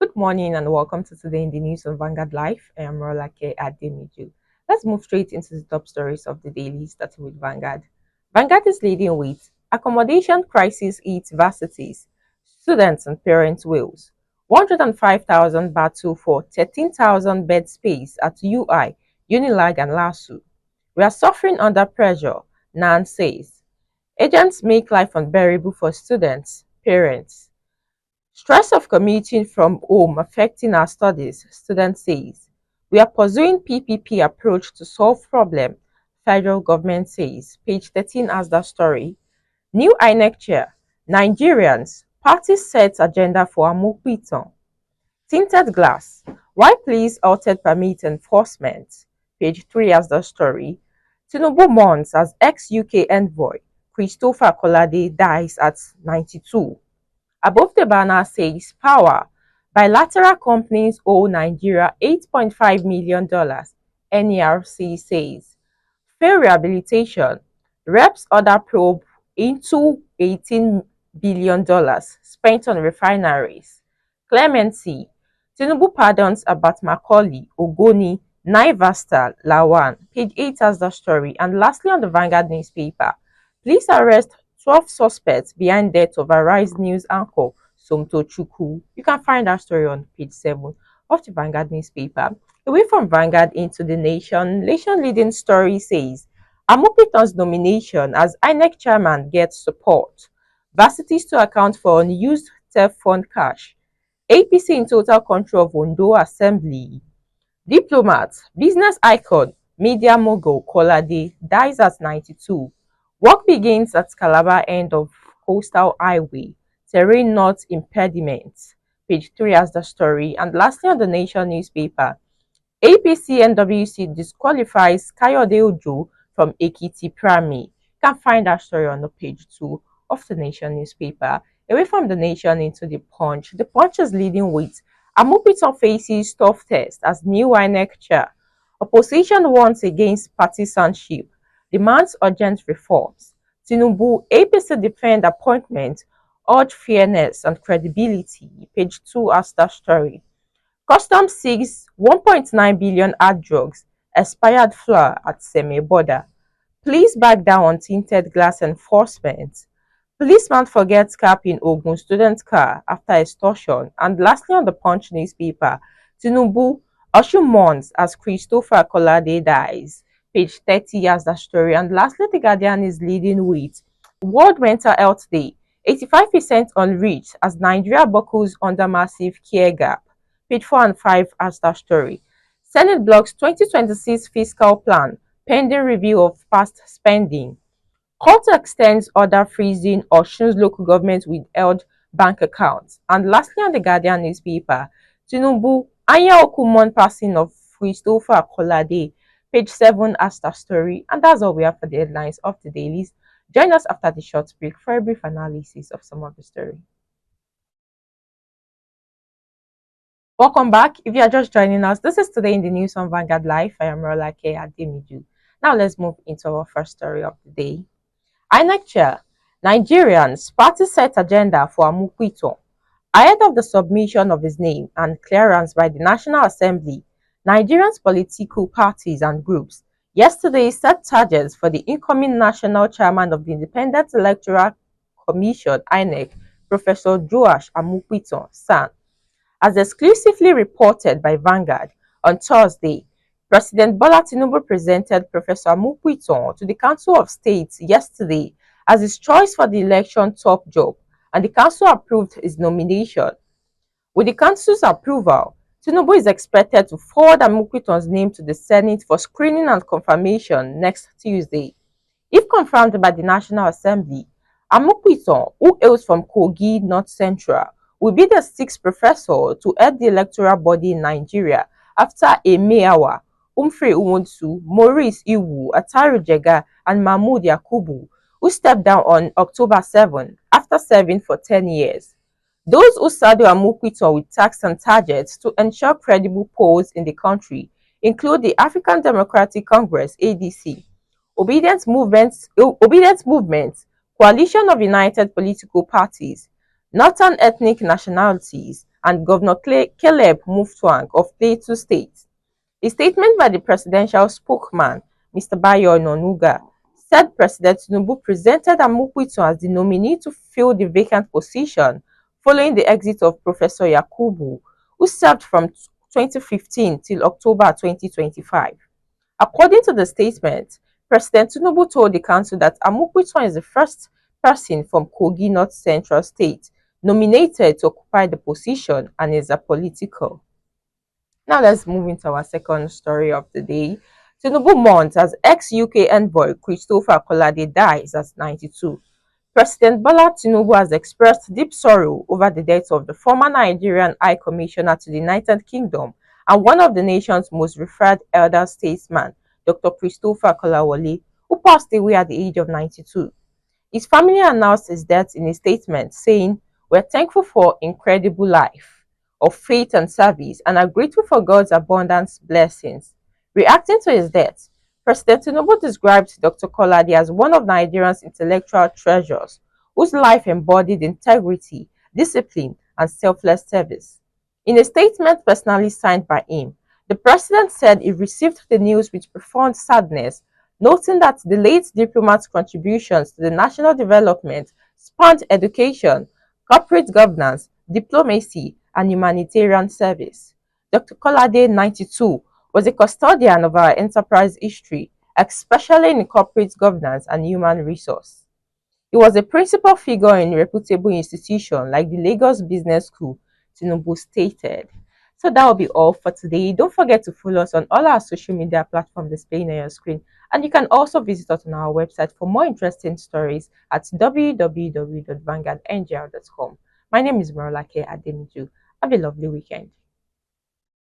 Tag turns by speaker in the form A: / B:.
A: Good morning and welcome to Today in the News on Vanguard Live. I am Rolake Ademiju. Let's move straight into the top stories of the daily, starting with Vanguard. Vanguard is leading with accommodation crisis eats varsities, students and parents' wills. 105,000 battle for 13,000 bed space at UI, Unilag and LASU. We are suffering under pressure, Nan says. Agents make life unbearable for students, parents. Stress of commuting from home affecting our studies, student says. We are pursuing PPP approach to solve problem, federal government says. Page 13 has that story. New INEC chair. Nigerians, party sets agenda for Amupitan. Tinted glass. Why police altered permit enforcement? Page 3 has the story. Tinubu mourns as ex-UK envoy. Christopher Kolade dies at 92. Above the banner says power. Bilateral companies owe Nigeria $8.5 million, NERC says. Fair rehabilitation. Reps order probe into $18 billion spent on refineries. Clemency. Tinubu pardons about Macaulay, Ogoni, Naivasta, Lawan. Page 8 has the story. And lastly, on the Vanguard newspaper, police arrest 12 suspects behind death of Arise News anchor Somto Chukwu. You can find that story on page 7 of the Vanguard newspaper. Away from Vanguard into the Nation leading story says Amupitan's nomination as INEC chairman gets support. Varsities to account for unused theft fund cash. APC in total control of Ondo Assembly. Diplomat, business icon, media mogul Kolade dies at 92. Work begins at Calabar end of coastal highway. Terrain not impediment. Page 3 has the story. And lastly on the Nation newspaper, APC NWC disqualifies Kayode Ojo from Ekiti Primary. You can find that story on the page 2 of the Nation newspaper. Away from the Nation into the Punch. The Punch is leading with Amupitan faces tough test as new INEC chair. Opposition warns against partisanship. Demands urgent reforms. Tinubu, APC defend appointment, urge fairness and credibility. Page 2 has that story. Customs seizes 1.9 billion hard drugs, expired flour at Seme border. Police back down on tinted glass enforcement. Policeman forgets cap in Ogun student car after extortion. And lastly on the Punch newspaper, Tinubu, Oshun mourns as Christopher Kolade dies. Page 30 has the story. And lastly, The Guardian is leading with World Mental Health Day. 85% unreached as Nigeria buckles under massive care gap. Page 4 and 5 has the story. Senate blocks 2026 fiscal plan, pending review of past spending. Court extends order freezing Osun's local government withheld bank accounts. And lastly, on the Guardian newspaper, Tinubu, Anya Okumon passing of Christopher Kolade. Page 7 has the story. And that's all we have for the headlines of the dailies. Join us after the short break for a brief analysis of some of the story. Welcome back. If you are just joining us, this is Today in the News on Vanguard Live. I am Rolake Ademiju. Now let's move into our first story of the day. INEC chair, Nigerians party set agenda for Amupitan. Ahead of the submission of his name and clearance by the National Assembly, Nigerians political parties and groups yesterday set targets for the incoming national chairman of the Independent Electoral Commission (INEC), Professor Joash Amupitan San. As exclusively reported by Vanguard on Thursday, President Bola Tinubu presented Professor Amupitan to the Council of State yesterday as his choice for the election top job, and the Council approved his nomination. With the Council's approval, Tinubu is expected to forward Amupitan's name to the Senate for screening and confirmation next Tuesday. If confirmed by the National Assembly, Amupitan, who hails from Kogi North Central, will be the sixth professor to head the electoral body in Nigeria after Emeawa, Humphrey Uwonsu, Maurice Iwu, Ataru Jega, and Mahmoud Yakubu, who stepped down on October 7 after serving for 10 years. Those who saddle Amupitan with tasks and targets to ensure credible polls in the country include the African Democratic Congress (ADC), Obedient Movement, Coalition of United Political Parties, Northern Ethnic Nationalities, and Governor Caleb Mutfwang of Plateau State. A statement by the presidential spokesman, Mr. Bayo Ononuga, said President Tinubu presented Amupitan as the nominee to fill the vacant position following the exit of Professor Yakubu, who served from 2015 till October 2025. According to the statement, President Tinubu told the council that Amupitan is the first person from Kogi North Central State nominated to occupy the position and is apolitical. Now let's move into our second story of the day. Tinubu mourns as ex-UK envoy Christopher Kolade dies at 92. President Bola Tinubu has expressed deep sorrow over the death of the former Nigerian High Commissioner to the United Kingdom and one of the nation's most revered elder statesmen, Dr. Christopher Kolawole, who passed away at the age of 92. His family announced his death in a statement saying, "We're thankful for incredible life of faith and service and are grateful for God's abundant blessings." Reacting to his death, President Tinubu described Dr. Kolade as one of Nigeria's intellectual treasures, whose life embodied integrity, discipline, and selfless service. In a statement personally signed by him, the president said he received the news with profound sadness, noting that the late diplomat's contributions to the national development spanned education, corporate governance, diplomacy, and humanitarian service. Dr. Kolade, 92, was a custodian of our enterprise history, especially in corporate governance and human resource. He was a principal figure in reputable institutions like the Lagos Business School, Tinubu stated. So that will be all for today. Don't forget to follow us on all our social media platforms displaying on your screen. And you can also visit us on our website for more interesting stories at www.vanguardngl.com. My name is Marolake Ademiju. Have a lovely weekend.